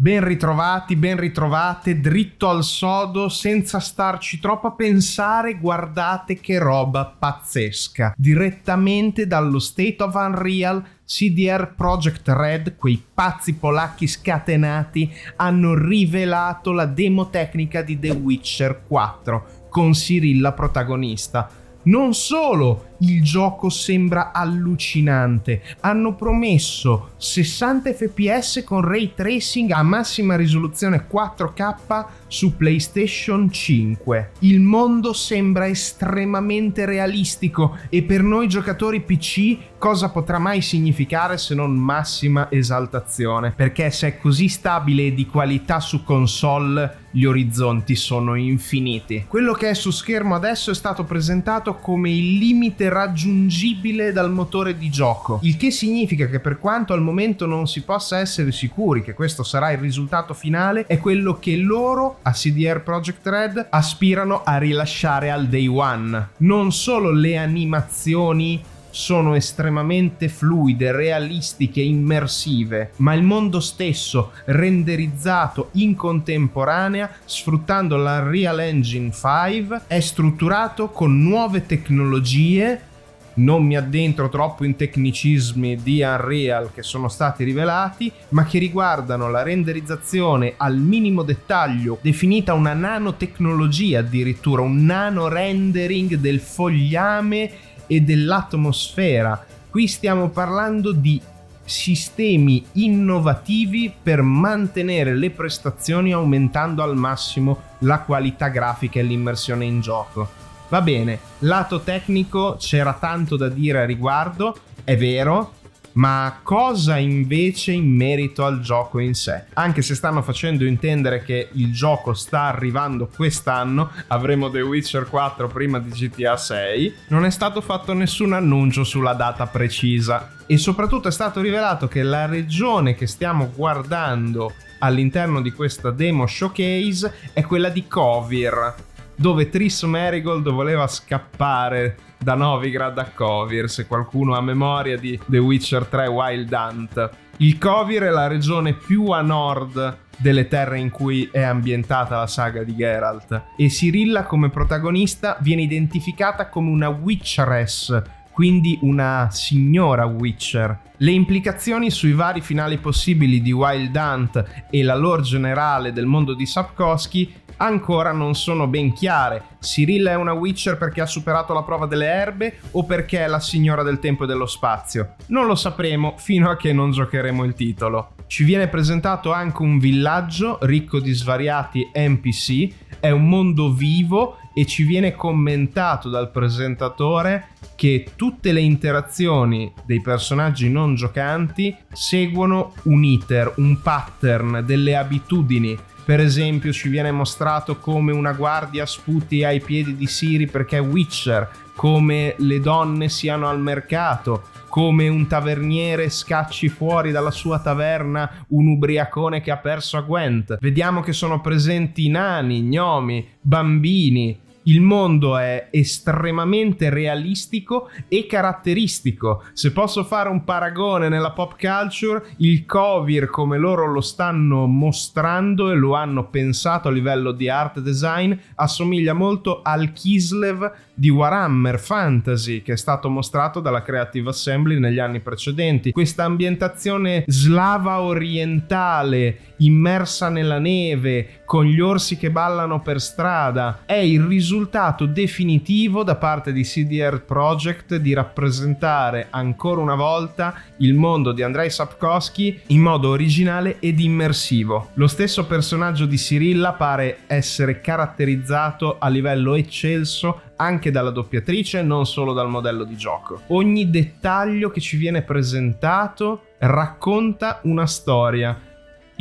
Ben ritrovati, ben ritrovate, dritto al sodo, senza starci troppo a pensare, guardate che roba pazzesca. Direttamente dallo State of Unreal, CD Projekt Red, quei pazzi polacchi scatenati, hanno rivelato la demo tecnica di The Witcher 4, con Cirilla protagonista. Non solo il gioco sembra allucinante, hanno promesso 60 fps con ray tracing a massima risoluzione 4K su PlayStation 5. Il mondo sembra estremamente realistico e per noi giocatori PC cosa potrà mai significare se non massima esaltazione? Perché se è così stabile e di qualità su console, gli orizzonti sono infiniti. Quello che è su schermo adesso è stato presentato come il limite raggiungibile dal motore di gioco, il che significa che per quanto al momento non si possa essere sicuri che questo sarà il risultato finale, è quello che loro a CD Projekt Red aspirano a rilasciare al day one. Non solo le animazioni sono estremamente fluide, realistiche, immersive, ma il mondo stesso renderizzato in contemporanea sfruttando la Unreal Engine 5 è strutturato con nuove tecnologie. Non mi addentro troppo in tecnicismi di Unreal che sono stati rivelati, ma che riguardano la renderizzazione al minimo dettaglio, definita una nanotecnologia addirittura, un nano rendering del fogliame e dell'atmosfera. Qui stiamo parlando di sistemi innovativi per mantenere le prestazioni aumentando al massimo la qualità grafica e l'immersione in gioco. Va bene, lato tecnico c'era tanto da dire a riguardo, è vero, ma cosa invece in merito al gioco in sé? Anche se stanno facendo intendere che il gioco sta arrivando quest'anno, avremo The Witcher 4 prima di GTA 6, non è stato fatto nessun annuncio sulla data precisa. E soprattutto è stato rivelato che la regione che stiamo guardando all'interno di questa demo showcase è quella di Kovir, dove Triss Merigold voleva scappare da Novigrad a Kovir, se qualcuno ha memoria di The Witcher 3 Wild Hunt. Il Kovir è la regione più a nord delle terre in cui è ambientata la saga di Geralt, e Cirilla come protagonista viene identificata come una Witcheress, quindi una signora Witcher. Le implicazioni sui vari finali possibili di Wild Hunt e la lore generale del mondo di Sapkowski ancora non sono ben chiare. Cirilla è una Witcher perché ha superato la prova delle erbe o perché è la signora del tempo e dello spazio? Non lo sapremo fino a che non giocheremo il titolo. Ci viene presentato anche un villaggio ricco di svariati NPC, è un mondo vivo e ci viene commentato dal presentatore che tutte le interazioni dei personaggi non giocanti seguono un iter, un pattern, delle abitudini. Per esempio ci viene mostrato come una guardia sputi ai piedi di Ciri perché è Witcher, come le donne siano al mercato, come un taverniere scacci fuori dalla sua taverna un ubriacone che ha perso a Gwent. Vediamo che sono presenti nani, gnomi, bambini. Il mondo è estremamente realistico e caratteristico. Se posso fare un paragone nella pop culture, il Kovir, come loro lo stanno mostrando e lo hanno pensato a livello di art design, assomiglia molto al Kislev di Warhammer Fantasy che è stato mostrato dalla Creative Assembly negli anni precedenti. Questa ambientazione slava orientale immersa nella neve con gli orsi che ballano per strada è il risultato definitivo da parte di CD Projekt di rappresentare ancora una volta il mondo di Andrei Sapkowski in modo originale ed immersivo. Lo stesso personaggio di Cirilla pare essere caratterizzato a livello eccelso anche dalla doppiatrice, non solo dal modello di gioco. Ogni dettaglio che ci viene presentato racconta una storia.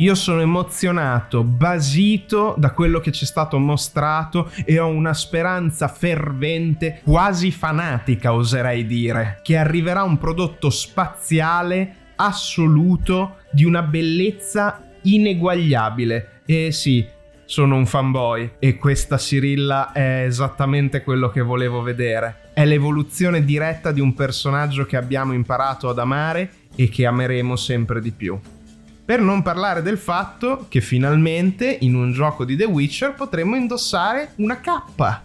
Io sono emozionato, basito da quello che ci è stato mostrato e ho una speranza fervente, quasi fanatica oserei dire, che arriverà un prodotto spaziale assoluto di una bellezza ineguagliabile. E sì, sono un fanboy e questa Cirilla è esattamente quello che volevo vedere. È l'evoluzione diretta di un personaggio che abbiamo imparato ad amare e che ameremo sempre di più. Per non parlare del fatto che finalmente in un gioco di The Witcher potremo indossare una cappa.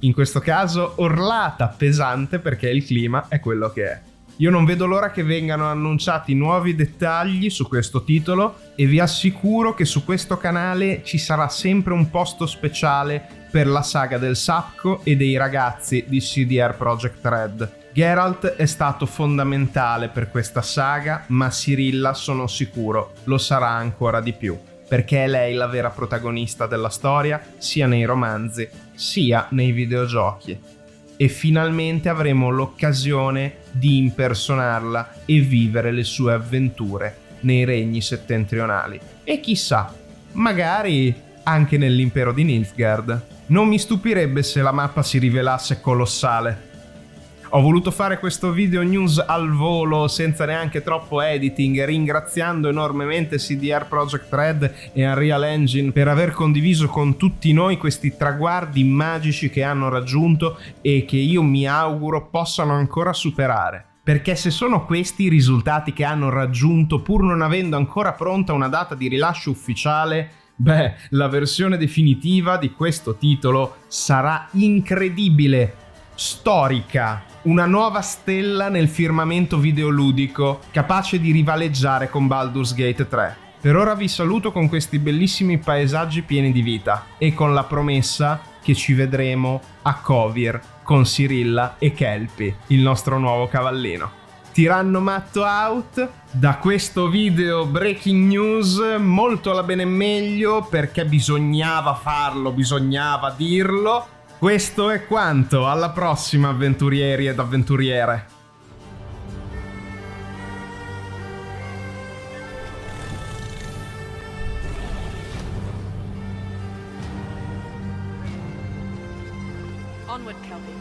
In questo caso orlata, pesante, perché il clima è quello che è. Io non vedo l'ora che vengano annunciati nuovi dettagli su questo titolo e vi assicuro che su questo canale ci sarà sempre un posto speciale per la saga del Sapco e dei ragazzi di CDR Projekt Red. Geralt è stato fondamentale per questa saga, ma Cyrilla, sono sicuro, lo sarà ancora di più, perché è lei la vera protagonista della storia, sia nei romanzi, sia nei videogiochi. E finalmente avremo l'occasione di impersonarla e vivere le sue avventure nei regni settentrionali. E chissà, magari anche nell'impero di Nilfgaard. Non mi stupirebbe se la mappa si rivelasse colossale. Ho voluto fare questo video news al volo, senza neanche troppo editing, ringraziando enormemente CDR Projekt Red e Unreal Engine per aver condiviso con tutti noi questi traguardi magici che hanno raggiunto e che io mi auguro possano ancora superare. Perché se sono questi i risultati che hanno raggiunto pur non avendo ancora pronta una data di rilascio ufficiale, beh, la versione definitiva di questo titolo sarà incredibile, storica, una nuova stella nel firmamento videoludico, capace di rivaleggiare con Baldur's Gate 3. Per ora vi saluto con questi bellissimi paesaggi pieni di vita e con la promessa che ci vedremo a Kovir con Cyrilla e Kelpie, il nostro nuovo cavallino. Tiranno matto out. Da questo video breaking news molto alla bene meglio, perché bisognava farlo, bisognava dirlo. Questo è quanto, alla prossima avventurieri ed avventuriere. Onward, Kelpie.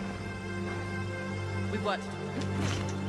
We've work to do.